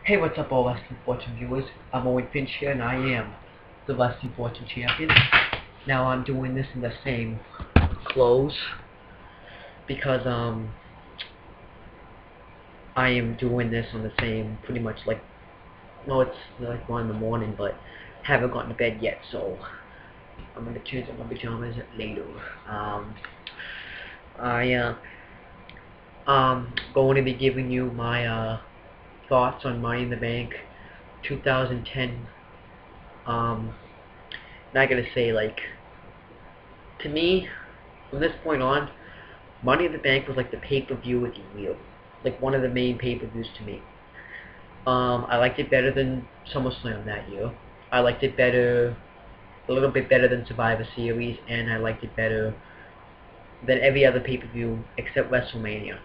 Hey, what's up, all Wrestling Fortune viewers? I'm Owen Finch here, and I am the Wrestling Fortune champion. Now I'm doing this in the same clothes because I am doing this on the same, pretty much like, no, it's like 1 in the morning, but haven't gotten to bed yet, so I'm gonna change up my pajamas later. Going to be giving you my thoughts on Money in the Bank 2010. And I gotta say, like, to me, from this point on, Money in the Bank was like the pay-per-view of the year, like one of the main pay-per-views to me. I liked it better than SummerSlam that year. I liked it better, a little bit better than Survivor Series, and I liked it better than every other pay-per-view except WrestleMania.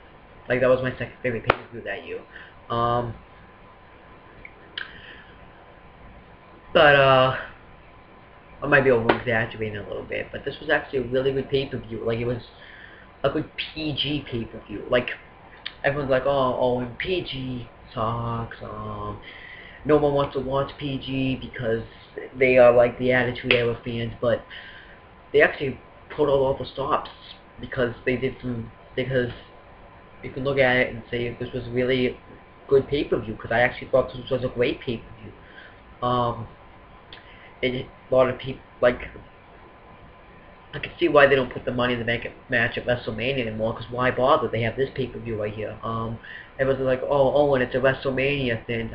Like, that was my second favorite pay-per-view that year. But I might be over-exaggerating a little bit, but this was actually a really good pay-per-view. Like, it was a good PG pay-per-view. Like, everyone's like, oh, and PG sucks. No one wants to watch PG because they are like the Attitude Era fans, but they actually put all the stops because they did because you can look at it and say this was really good pay-per-view, because I actually thought this was a great pay-per-view. And a lot of people, like, I can see why they don't put the Money in the Bank match at WrestleMania anymore, because why bother? They have this pay-per-view right here. Everyone's like, oh, and it's a WrestleMania thing.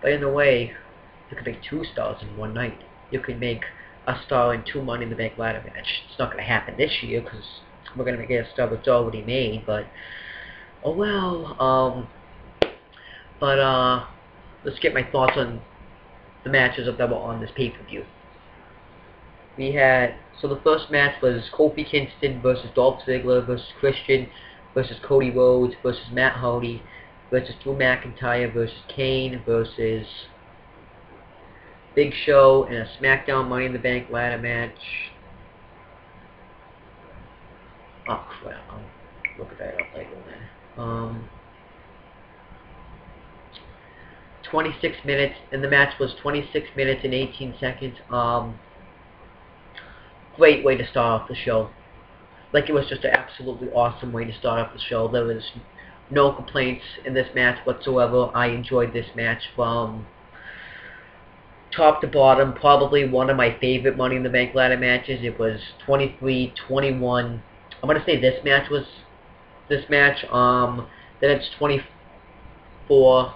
But in a way, you could make 2 stars in one night. You could make a star in 2 Money in the Bank ladder match. It's not going to happen this year, because we're going to get a star that's already made, but, oh well. Let's get my thoughts on the matches that were on this pay-per-view. We had, so the first match was Kofi Kingston versus Dolph Ziggler versus Christian versus Cody Rhodes versus Matt Hardy versus Drew McIntyre versus Kane versus Big Show in a SmackDown Money in the Bank ladder match. Oh crap, I'll look at that up later then. 26 minutes, and the match was 26 minutes and 18 seconds. Great way to start off the show. Like, it was just an absolutely awesome way to start off the show. There was no complaints in this match whatsoever. I enjoyed this match from top to bottom. Probably one of my favorite Money in the Bank ladder matches. It was 23-21. I'm going to say this match was this match. Then it's 24.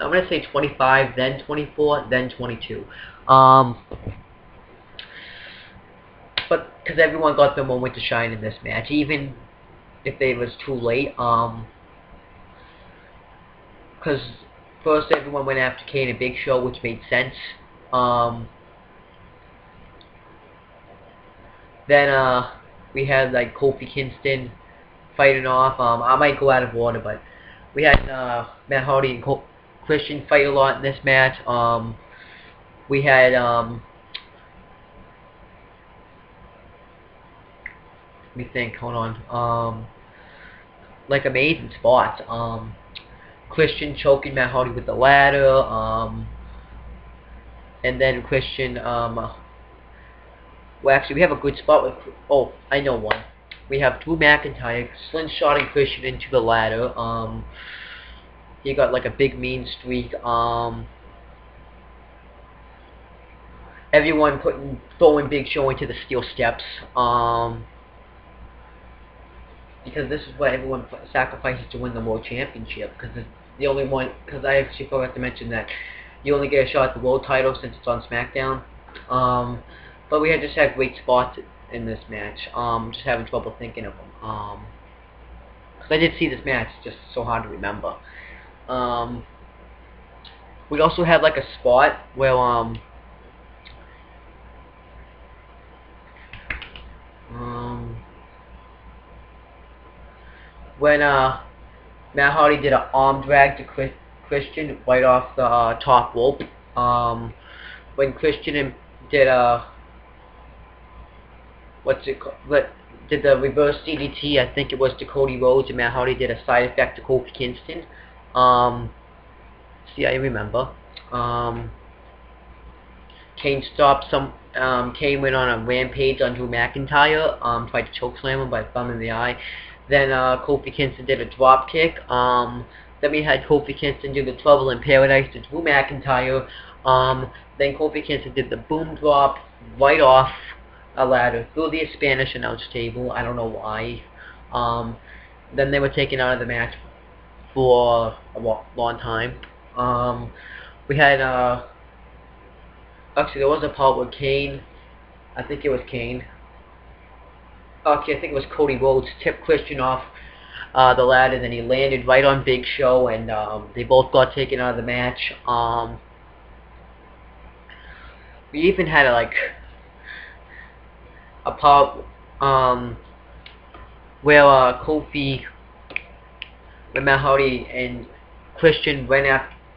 I'm going to say 25, then 24, then 22. But because everyone got their moment to shine in this match, even if it was too late. Because first everyone went after Kane and Big Show, which made sense. Then we had like Kofi Kingston fighting off. I might go out of order, but we had Matt Hardy and Christian fight a lot in this match. We had let me think. Hold on. Like, amazing spots. Christian choking Matt Hardy with the ladder. And then Christian. Well, actually, we have a good spot with. Oh, I know one. We have Drew McIntyre slingshotting Christian into the ladder. He got like a big mean streak. Everyone throwing Big Show into the steel steps. Because this is what everyone sacrifices to win the World Championship. Because it's the only one. Because I actually forgot to mention that you only get a shot at the World title since it's on SmackDown. But we just had great spots in this match. Just having trouble thinking of them. Because I did see this match, it's just so hard to remember. We also had like a spot where when Matt Hardy did an arm drag to Christian right off the top rope. When Christian did did the reverse DDT, I think it was to Cody Rhodes, and Matt Hardy did a side effect to Kofi Kingston. obviously I remember. Kane stopped some. Kane went on a rampage on Drew McIntyre. Tried to chokeslam him by thumb in the eye. Then Kofi Kingston did a drop kick. Then we had Kofi Kingston do the Trouble in Paradise to Drew McIntyre. Then Kofi Kingston did the boom drop right off a ladder through the Spanish announce table. I don't know why. Then they were taken out of the match for a long time. We had actually there was a part where Kane, I think it was Kane. Okay, I think it was Cody Rhodes tipped Christian off the ladder, and then he landed right on Big Show, and they both got taken out of the match. We even had a part where Kofi, when Matt Hardy and Christian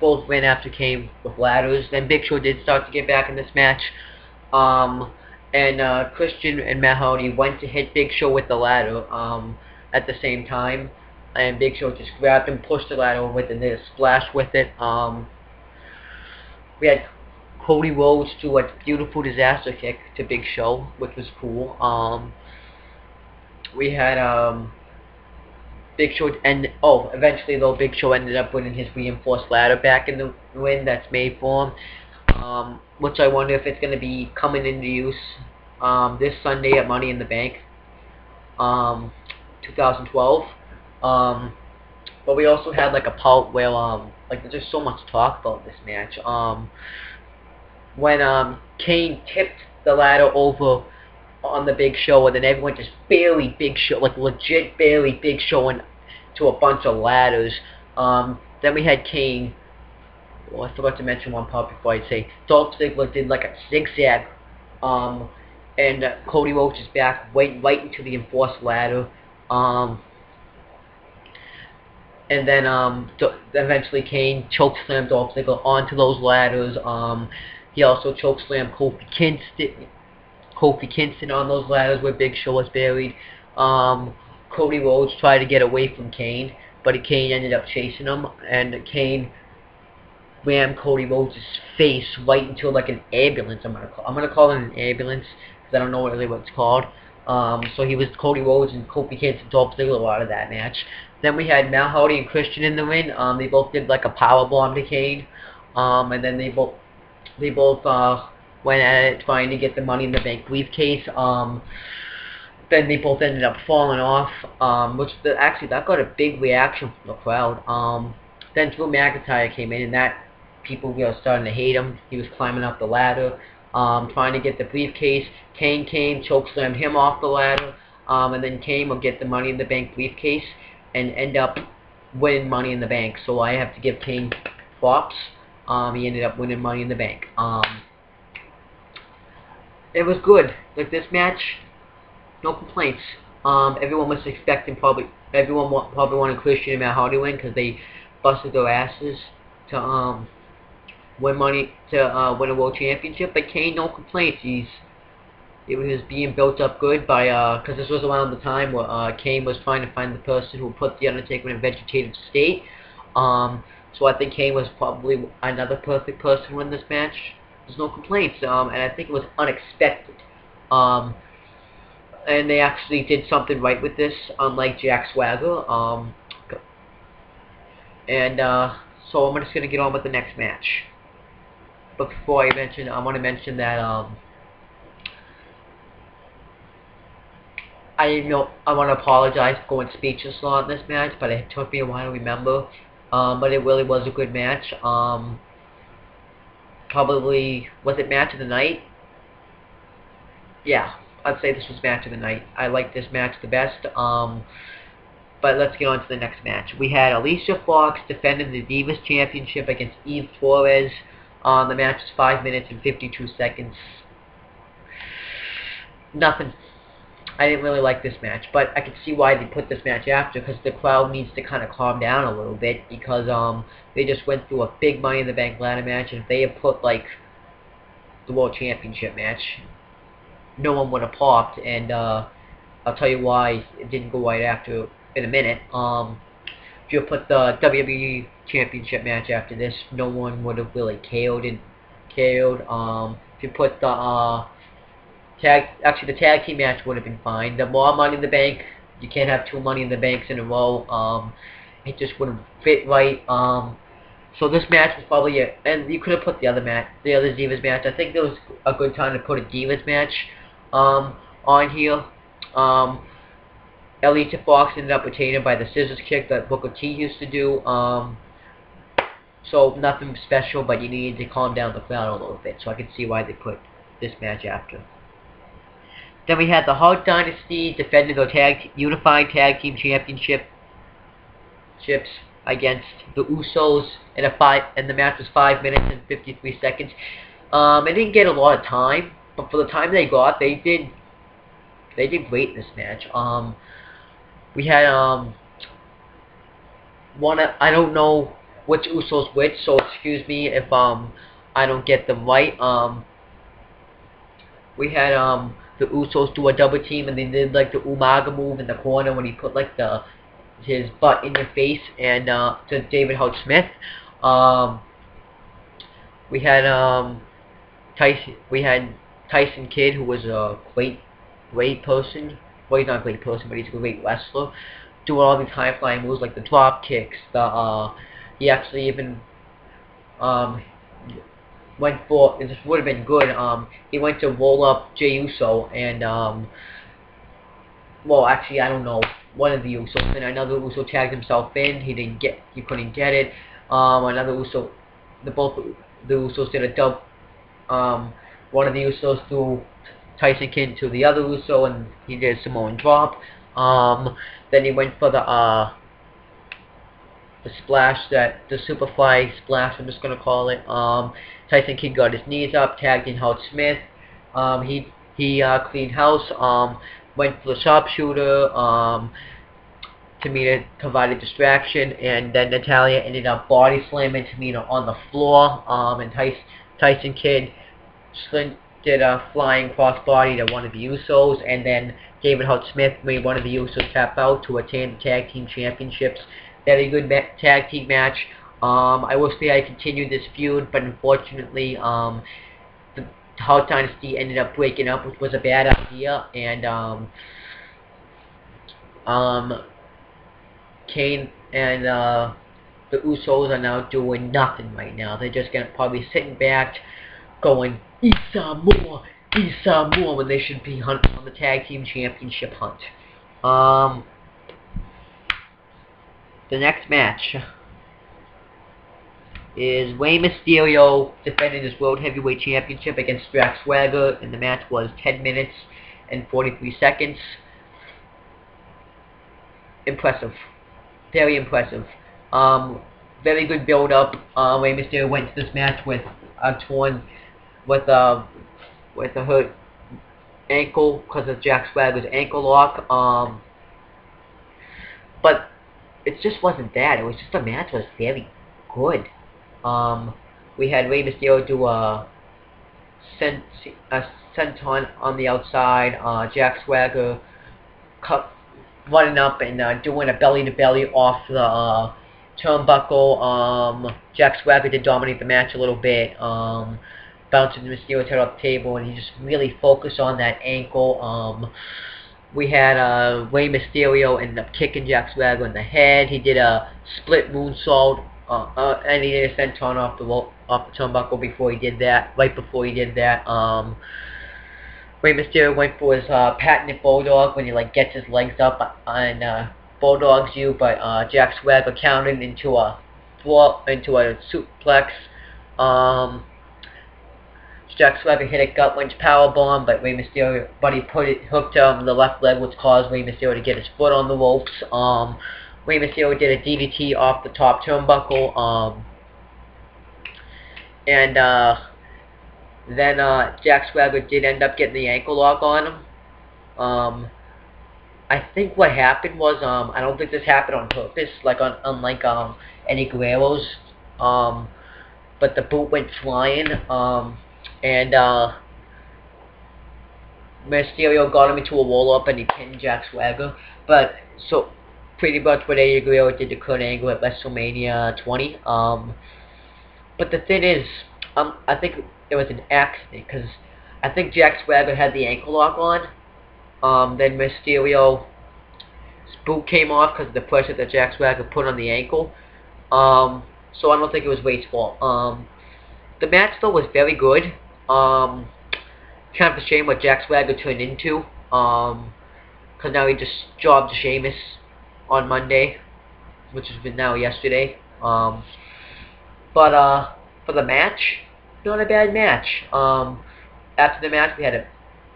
both ran after Kane with ladders. Then Big Show did start to get back in this match. And Christian and Matt Hardy went to hit Big Show with the ladder at the same time. And Big Show just grabbed him, pushed the ladder with it, and did a splash with it. We had Cody Rhodes do a beautiful disaster kick to Big Show, which was cool. We had Big Show, and eventually though Big Show ended up winning his reinforced ladder back in the win that's made for him, which I wonder if it's going to be coming into use this Sunday at Money in the Bank, 2012. But we also had a part where there's just so much to talk about this match. When Kane tipped the ladder over on the Big Show, and then everyone just barely Big Show, legit barely Big Show into a bunch of ladders. Then we had Kane. Well, I forgot to mention one part before I say Dolph Ziggler did a zigzag, and Cody Rhodes' back went right into the enforced ladder. And then eventually Kane chokeslammed Dolph Ziggler onto those ladders. He also chokeslammed Kofi Kingston on those ladders where Big Show was buried. Cody Rhodes tried to get away from Kane, but Kane ended up chasing him, and Kane rammed Cody Rhodes' face right into an ambulance. I'm gonna call it an ambulance because I don't know really what it's called. So he was Cody Rhodes and Kofi Kingston, Dolph Ziggler out of that match. Then we had Matt Hardy and Christian in the ring. They both did a power bomb to Kane, and then they both went at it trying to get the Money in the Bank briefcase. Then they both ended up falling off, actually that got a big reaction from the crowd. Then Drew McIntyre came in, and that people were starting to hate him. He was climbing up the ladder, trying to get the briefcase. Kane came, chokeslammed him off the ladder, and then Kane will get the Money in the Bank briefcase and end up winning Money in the Bank. So I have to give Kane props. He ended up winning Money in the Bank. It was good. This match, no complaints. Everyone was expecting everyone probably wanted Christian and Matt Hardy win because they busted their asses to win a world championship. But Kane, no complaints. It was being built up good by because this was around the time where Kane was trying to find the person who put the Undertaker in a vegetative state. So I think Kane was probably another perfect person to win this match. There's no complaints, and I think it was unexpected. And they actually did something right with this, unlike Jack Swagger. So I'm just gonna get on with the next match. But before I mention, I want to mention that I want to apologize for going speechless on this match, but it took me a while to remember. But it really was a good match. Probably, was it match of the night? Yeah, I'd say this was match of the night. I like this match the best. But let's get on to the next match. We had Alicia Fox defending the Divas Championship against Eve Torres. The match was 5 minutes and 52 seconds. Nothing. I didn't really like this match, but I could see why they put this match after, because the crowd needs to kind of calm down a little bit, because they just went through a big Money in the Bank ladder match, and if they had put the World Championship match, no one would have popped. And I'll tell you why it didn't go right after in a minute. if you put the WWE Championship match after this, no one would have really cared. If you put the the tag team match would have been fine. The more Money in the Bank, you can't have 2 Money in the Banks in a row. It just wouldn't fit right. So this match was probably it, and you could have put the other Divas match. I think there was a good time to put a Divas match on here. Alicia Fox ended up retaining by the scissors kick that Booker T used to do. So nothing special, but you needed to calm down the crowd a little bit. So I could see why they put this match after. Then we had the Hart Dynasty defending their Unified Tag Team Championships against the Usos, and the match was 5 minutes and 53 seconds. It didn't get a lot of time, but for the time they got, they did great in this match. We had I don't know which Usos which, so excuse me if I don't get them right. We had the Usos do a double team, and they did like the Umaga move in the corner when he put like his butt in your face, and to David Hart Smith. We had Tyson Kidd, who was a great person. Well, he's not a great person, but he's a great wrestler. Doing all these high flying moves like the drop kicks. He actually even went for, this would have been good. He went to roll up Jey Uso, and well, actually, I don't know, one of the Usos, and another Uso tagged himself in. He couldn't get it. Another Uso, both the Usos did a dub. One of the Usos threw Tyson Kidd to the other Uso, and he did a Samoan drop. Then he went for the splash, the Superfly splash, I'm just gonna call it. Tyson Kidd got his knees up, tagged in Hart Smith. He cleaned house. Went for the sharpshooter. Tamina provided distraction, and then Natalya ended up body slamming Tamina on the floor. And Tyson Kidd did a flying crossbody to one of the Usos, and then David Hart Smith made one of the Usos tap out to attain the Tag Team Championships. Very good tag team match. I will say I continued this feud, but unfortunately, the Hart Dynasty ended up breaking up, which was a bad idea, and Kane and the Usos are now doing nothing right now. They're just probably sitting back, going, Issa more, when they should be on the Tag Team Championship hunt. The next match is Rey Mysterio defending his World Heavyweight Championship against Jack Swagger, and the match was 10 minutes and 43 seconds. Impressive. Very impressive. Very good build-up. Rey Mysterio went to this match with a hurt ankle because of Jack Swagger's ankle lock. But it just wasn't that. It was just the match was very good. We had Rey Mysterio do a senton on the outside. Jack Swagger running up and doing a belly-to-belly off the turnbuckle. Jack Swagger did dominate the match a little bit. Bouncing Mysterio's head off the table, and he just really focused on that ankle. We had Rey Mysterio ended up kicking Jack Swagger in the head. He did a split moonsault, and he did a senton off the turnbuckle before he did that. Right before he did that, Rey Mysterio went for his patented bulldog when he gets his legs up and bulldogs you, but Jack Swagger countered into a suplex. Jack Swagger hit a gut wrench powerbomb, but Rey Mysterio, hooked him. The left leg, which caused Rey Mysterio to get his foot on the ropes. Rey Mysterio did a DDT off the top turnbuckle. And then Jack Swagger did end up getting the ankle lock on him. I think what happened was, I don't think this happened on purpose, unlike Eddie Guerrero's. But the boot went flying. And Mysterio got him into a roll-up and he pinned Jack Swagger. But, so, pretty much what AJ Guerrero did to Kurt Angle at WrestleMania 20. But the thing is, I think it was an accident, because I think Jack Swagger had the ankle lock on. Then Mysterio's boot came off because of the pressure that Jack Swagger put on the ankle. So I don't think it was Wade's fault. The match, though, was very good. Kind of a shame what Jack Swagger turned into. Because now he just jobbed Sheamus on Monday, which has been now yesterday. But for the match, not a bad match. After the match, we had a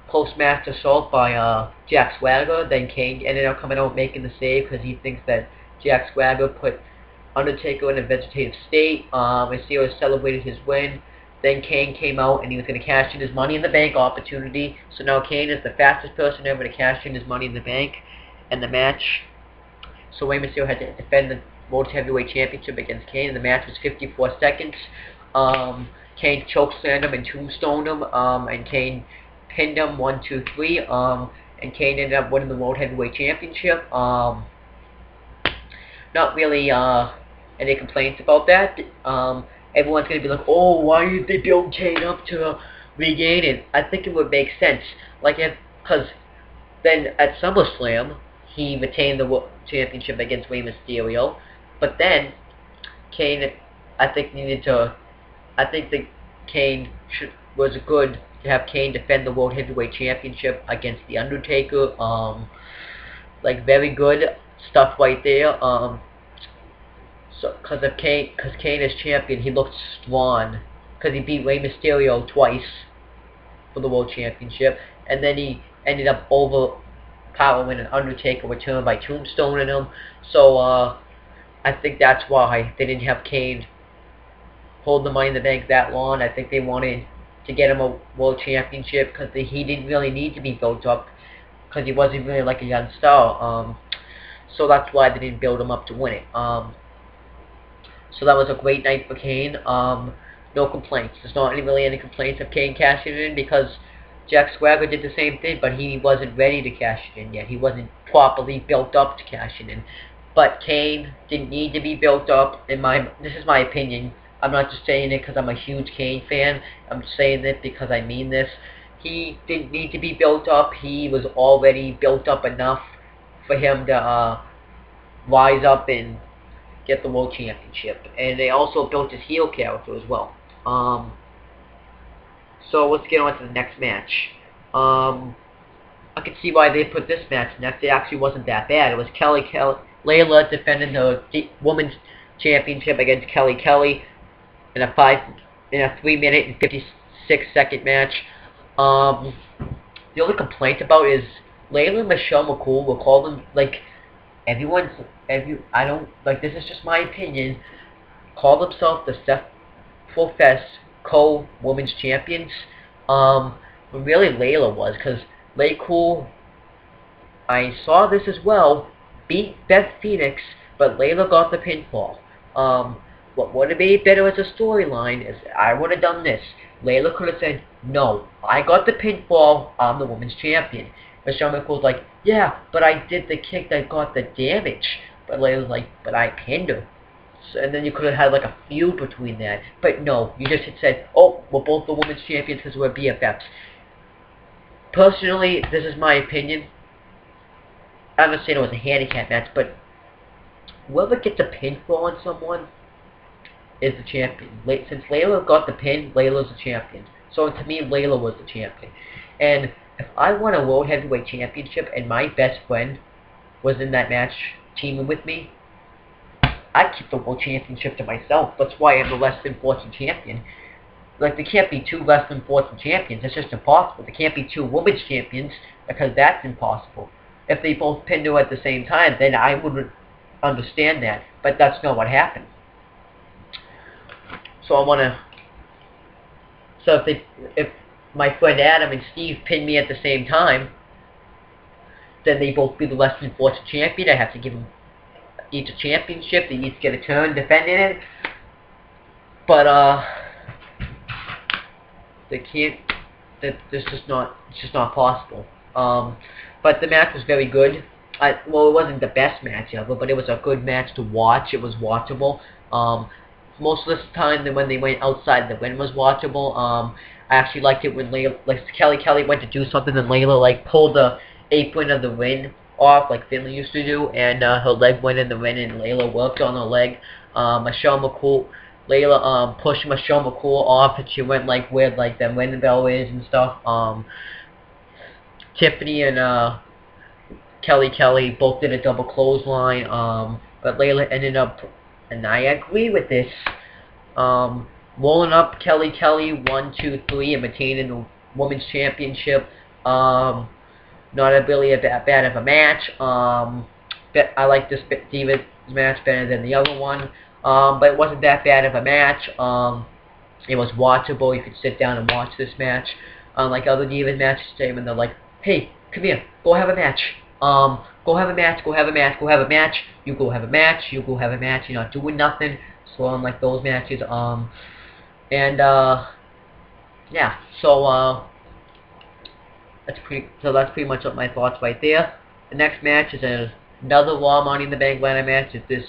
post-match assault by Jack Swagger. Then Kane ended up coming out making the save because he thinks that Jack Swagger put Undertaker in a vegetative state. Mysterio celebrated his win. Then Kane came out and he was going to cash in his Money in the Bank opportunity. So now Kane is the fastest person ever to cash in his Money in the Bank in the match. So Rey Mysterio had to defend the World Heavyweight Championship against Kane. And the match was 54 seconds. Kane chokeslammed him and tombstoned him. And Kane pinned him 1, 2, 3. And Kane ended up winning the World Heavyweight Championship. Not really any complaints about that. Everyone's going to be like, oh, why did they build Kane up to regain it? I think it would make sense. Like, because then at SummerSlam, he retained the championship against Rey Mysterio. But then, Kane, I think that Kane was good to have Kane defend the World Heavyweight Championship against The Undertaker. Like, very good stuff right there. So, because Kane is champion, he looked strong. Because he beat Rey Mysterio twice for the World Championship. And then he ended up overpowering an Undertaker return by tombstoning him. So, I think that's why they didn't have Kane hold the Money in the Bank that long. I think they wanted to get him a World Championship because he didn't really need to be built up. Because he wasn't really like a young star. So that's why they didn't build him up to win it. So that was a great night for Kane. No complaints. There's not really any complaints of Kane cashing it in because Jack Swagger did the same thing, but he wasn't ready to cash it in yet. He wasn't properly built up to cash it in. But Kane didn't need to be built up. This is my opinion. I'm not just saying it because I'm a huge Kane fan. I'm saying it because I mean this. He didn't need to be built up. He was already built up enough for him to rise up and get the World Championship. And they also built his heel character as well. So let's get on to the next match. I can see why they put this match next. It actually wasn't that bad. It was Layla defending the Women's Championship against Kelly in a 3-minute and 56-second match. The only complaint about is Layla and Michelle McCool will call them, like, I don't, like, this is just my opinion, call themselves the self-professed co-women's champions, when really Layla was, because Layla, I saw this as well, beat Beth Phoenix, but Layla got the pinfall. What would have made better as a storyline is I would have done this. Layla could have said, no, I got the pinfall, I'm the women's champion. Michelle McCool's like, yeah, but I did the kick that got the damage. But Layla's like, but I pinned her. So, and then you could have had like a feud between that. But no, you just had said, oh, we're both the women's champions because we're BFFs. Personally, this is my opinion. I'm not saying it was a handicap match, but whoever gets a pinfall on someone is the champion. Since Layla got the pin, Layla's the champion. So to me, Layla was the champion. And if I won a World Heavyweight Championship and my best friend was in that match teaming with me, I'd keep the World Championship to myself. That's why I'm the less than fortune champion. Like, there can't be 2 less than fortune champions. It's just impossible. There can't be 2 women's champions because that's impossible. If they both pinned her at the same time, then I would understand that. But that's not what happened. So if my friend Adam and Steve pinned me at the same time, then they both be the less than fortune champion. I have to give them each a championship. They each get a turn defending it. But they can't. It's just not possible. But the match was very good. Well, it wasn't the best match ever, but it was a good match to watch. It was watchable. Most of the time, when they went outside, the win was watchable. I actually liked it when Kelly went to do something, and Layla like pulled the apron of the ring off, like Finley used to do, and her leg went in the ring, and Layla worked on her leg. Michelle McCool, Layla pushed Michelle McCool off, and she went like where like the winning bell is and stuff. Tiffany and Kelly both did a double clothesline, but Layla ended up, and I agree with this, rolling up Kelly 1, 2, 3, and retaining the Women's Championship. Not really that bad of a match. I like this Divas match better than the other one, but it wasn't that bad of a match. It was watchable. You could sit down and watch this match. Unlike other Divas matches, when they're like, hey, come here, go have a match. Go have a match, go have a match, go have a match. You go have a match, you go have a match. You're not doing nothing. So unlike those matches, yeah. So that's pretty much what my thoughts right there. The next match is another Raw Money in the Bank ladder match. This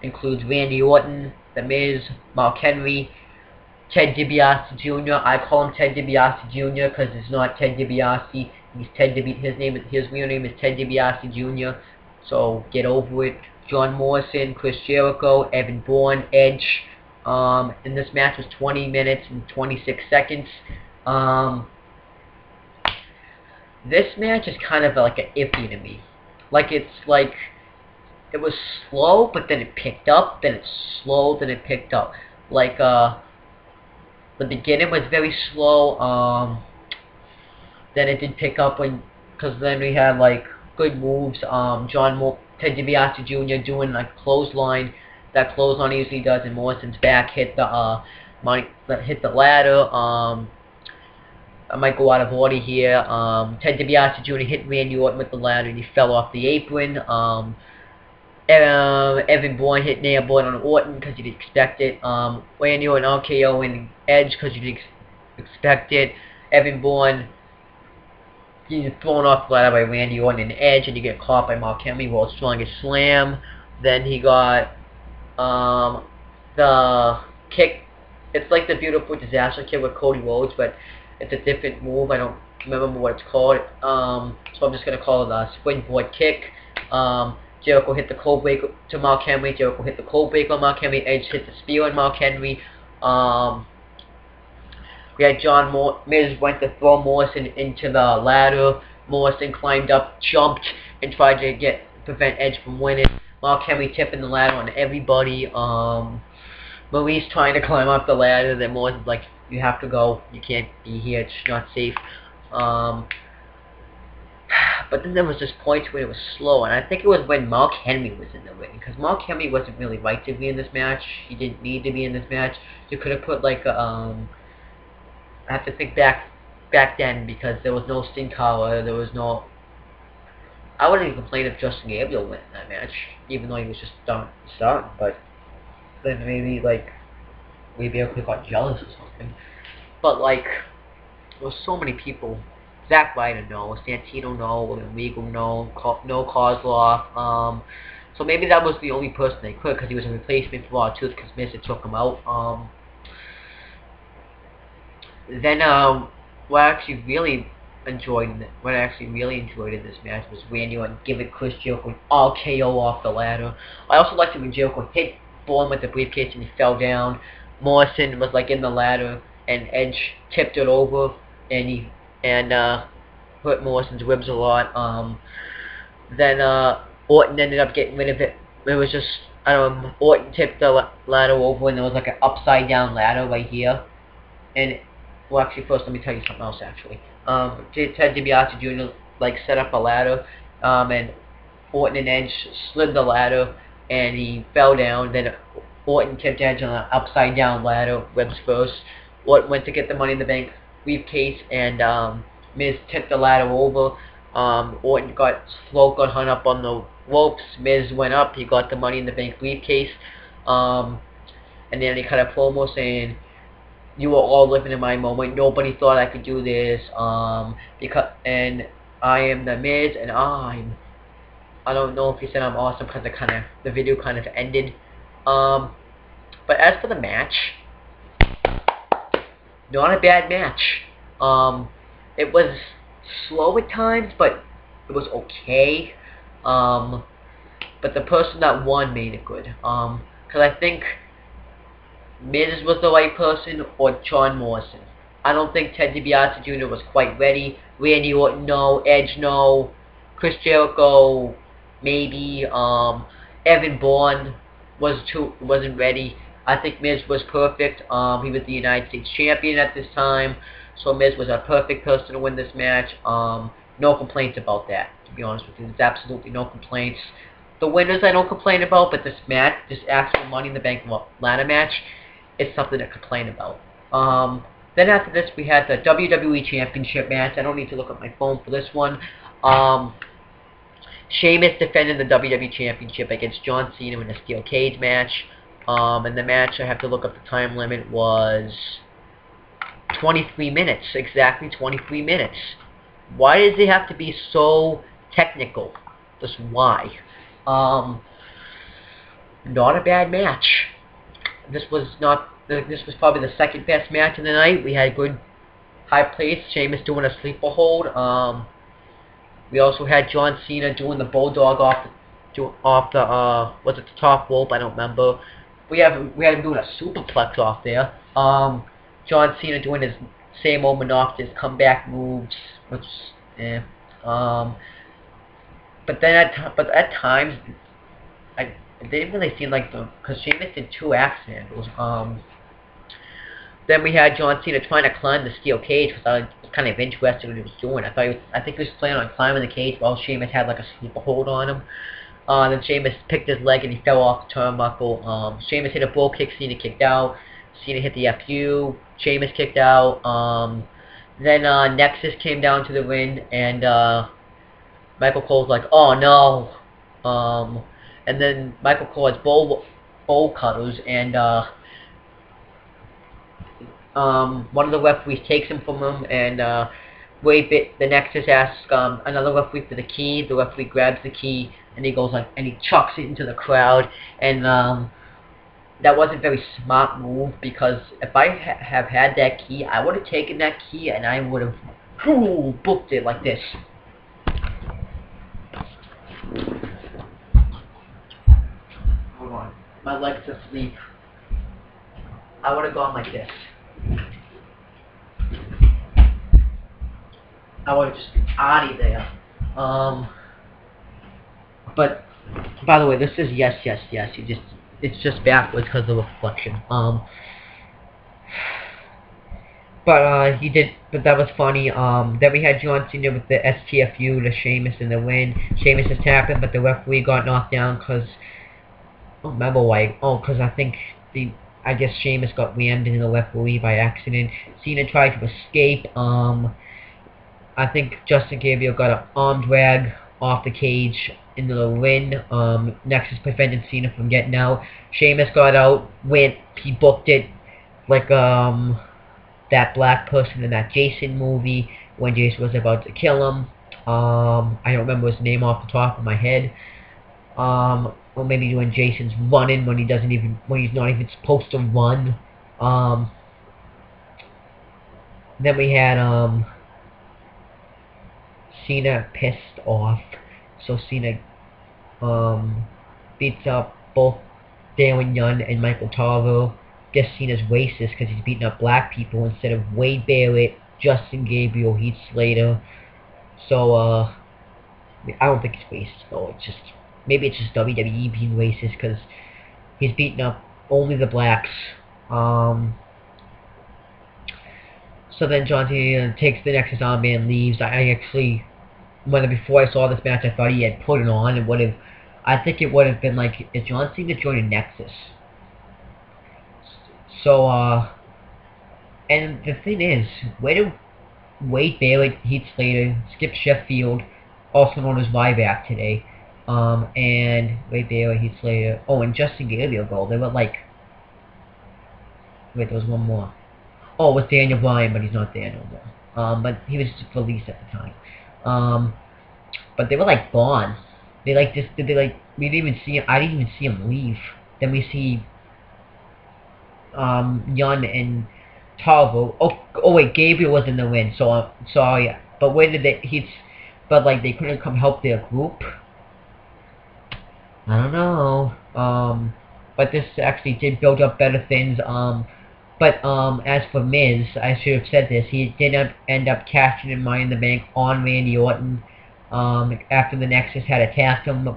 includes Randy Orton, The Miz, Mark Henry, Ted DiBiase Jr. I call him Ted DiBiase Jr. because it's not Ted DiBiase. He's his real name is Ted DiBiase Jr. So get over it. John Morrison, Chris Jericho, Evan Bourne, Edge. And this match was 20 minutes and 26 seconds. This match is kind of like an iffy to me. Like it was slow, but then it picked up. Then it slowed, then it picked up. Like the beginning was very slow. Then it did pick up because then we had like good moves. Ted DiBiase Jr. doing like clothesline. That clothesline he usually does, and Morrison's back hit the ladder. I might go out of order here. Ted DiBiase Jr. hit Randy Orton with the ladder, and he fell off the apron. Evan Bourne hit nailboard on Orton because you didn't expect it. Randy Orton RKO and Edge because you didn't expect it. Evan Bourne, he's thrown off the ladder by Randy Orton and Edge, and you get caught by Mark Henry, World's Strongest Slam. Then he got the kick. It's like the Beautiful Disaster kick with Cody Rhodes, but it's a different move. I don't remember what it's called. So I'm just going to call it a springboard kick. Jericho hit the cold breaker to Mark Henry. Jericho hit the cold breaker on Mark Henry. Edge hit the spear on Mark Henry. We had Miz went to throw Morrison into the ladder. Morrison climbed up, jumped, and tried to prevent Edge from winning. Mark Henry tipping the ladder on everybody. Maurice trying to climb up the ladder. Then Morrison's like, you have to go. You can't be here. It's not safe. But then there was this point where it was slow, and I think it was when Mark Henry was in the ring, because Mark Henry wasn't really right to be in this match. He didn't need to be in this match. You could have put like a, I have to think back then, because there was no Sting Collar, there was no. I wouldn't even complain if Justin Gabriel went in that match, even though he was just starting. But then maybe I could have got jealous or something. But like, there was so many people. Zack Ryder no, Santino no, Regal no, no Kozlov. So maybe that was the only person they could, because he was a replacement for R-Truth, because Miz took him out. Then what I actually really enjoyed in this match was Randy Orton giving Chris Jericho an RKO off the ladder. I also liked it when Jericho hit Bourne with the briefcase and he fell down. Morrison was like in the ladder, and Edge tipped it over, and hurt Morrison's ribs a lot. Then Orton ended up getting rid of it. It was just, I don't know, Orton tipped the ladder over, and there was like an upside down ladder right here. And well, actually, first let me tell you something else. Actually, Ted DiBiase Jr. set up a ladder, and Orton and Edge slid the ladder, and he fell down. Then Orton tipped Edge on an upside down ladder, ribs first. Orton went to get the Money in the Bank briefcase, and Miz tipped the ladder over. Orton got hung up on the ropes. Miz went up. He got the Money in the Bank briefcase, and then he cut a promo saying, "You were all living in my moment. Nobody thought I could do this. And I am the Miz, and I'm I don't know if he said I'm awesome because the video kind of ended. But as for the match, not a bad match. It was slow at times, but it was okay. But the person that won made it good. Because I think Miz was the right person, or John Morrison. I don't think Ted DiBiase Jr. was quite ready. Randy Orton, no. Edge, no. Chris Jericho, maybe. Evan Bourne wasn't ready. I think Miz was perfect. He was the United States champion at this time, so Miz was a perfect person to win this match. No complaints about that, to be honest with you. There's absolutely no complaints. The winners I don't complain about, but this match, this actual Money in the Bank ladder match, is something to complain about. Then after this, we had the WWE Championship match. I don't need to look at my phone for this one. Sheamus defended the WWE Championship against John Cena in a steel cage match. And the match, I have to look up the time limit, was 23 minutes. Exactly 23 minutes. Why does it have to be so technical? Just why? Not a bad match. This was probably the second best match of the night. We had good high place. Sheamus doing a sleeper hold. We also had John Cena doing the bulldog off the was it the top rope? I don't remember. We had him doing a superplex off there. John Cena doing his same old monotonous comeback moves, which but at times it didn't really seem like because Sheamus did 2 axe handles. Then we had John Cena trying to climb the steel cage, because I was kind of interested in what he was doing. I think he was planning on climbing the cage while Sheamus had like a sleeper hold on him. Then Sheamus picked his leg and he fell off the turnbuckle. Sheamus hit a bull kick, Cena kicked out. Cena hit the FU, Sheamus kicked out. Then Nexus came down to the ring, and Michael Cole's like, oh no. And then Michael Cole has bowl cutters, and one of the referees takes him from him, and the Nexus asks another referee for the key. The referee grabs the key, and he goes like, and he chucks it into the crowd, and that wasn't a very smart move, because if I have had that key, I would have taken that key and I would have booked it like this. Hold on, my leg's asleep. I would have gone like this. I would have just been out of there. But by the way, this is yes. It's just backwards because of the reflection. But that was funny. Then we had John Cena with the STFU to Sheamus in the win. Sheamus attacked him, but the referee got knocked down because I don't remember why. Oh, because I guess Sheamus got rammed into the referee by accident. Cena tried to escape. I think Justin Gabriel got an arm drag off the cage into the ring. Nexus prevented Cena from getting out. Sheamus got out, he booked it like that black person in that Jason movie when Jason was about to kill him. I don't remember his name off the top of my head. Or maybe when Jason's running when he's not even supposed to run. Then we had Cena pissed off, so Cena beats up both Darren Young and Michael Tarver. Guess Cena's racist because he's beating up black people instead of Wade Barrett, Justin Gabriel, Heath Slater. So I don't think he's racist though. Maybe it's just WWE being racist because he's beating up only the blacks. So then John Cena takes the Nexus armband and leaves. Before I saw this match, I thought he had put it on. I think it would have been like, is John Cena joining Nexus? So, and the thing is, where do Wade Barrett, Heath Slater, Skip Sheffield, also known as Ryback today, and Wade Barrett, Heath Slater, and Justin Gabriel go? They were like, wait, there was one more. Oh, it was Daniel Bryan, but he's not there no more. But he was released at the time. But they were like gone. They like just they like we didn't even see him. I didn't even see him leave. Then we see Yun and Tavo. Oh wait, Gabriel was in the win. So yeah. But where did they? But like they couldn't come help their group. I don't know. But this actually did build up better things. But as for Miz, I should have said this. He did end up cashing in Money in the Bank on Randy Orton. After the Nexus had attacked him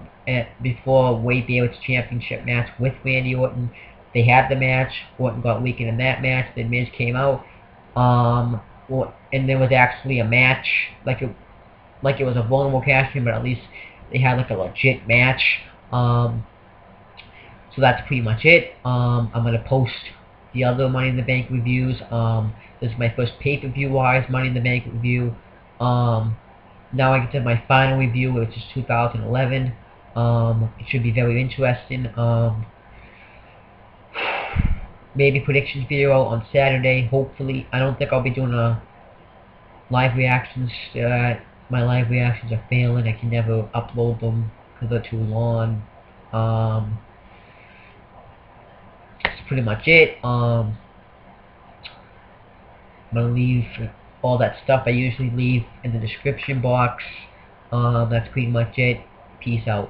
before Wade Barrett's championship match with Randy Orton. They had the match. Orton got weakened in that match. Then Miz came out. And there was actually a match, like it was a vulnerable cash in, but at least they had like a legit match. So that's pretty much it. I'm gonna post the other Money in the Bank reviews. This is my first pay-per-view wise Money in the Bank review. Now I get to my final review, which is 2011. It should be very interesting. Maybe predictions video on Saturday, hopefully. I don't think I'll be doing a live reactions. My live reactions are failing. I can never upload them because they're too long. That's pretty much it. I'm gonna leave all that stuff I usually leave in the description box. That's pretty much it. Peace out.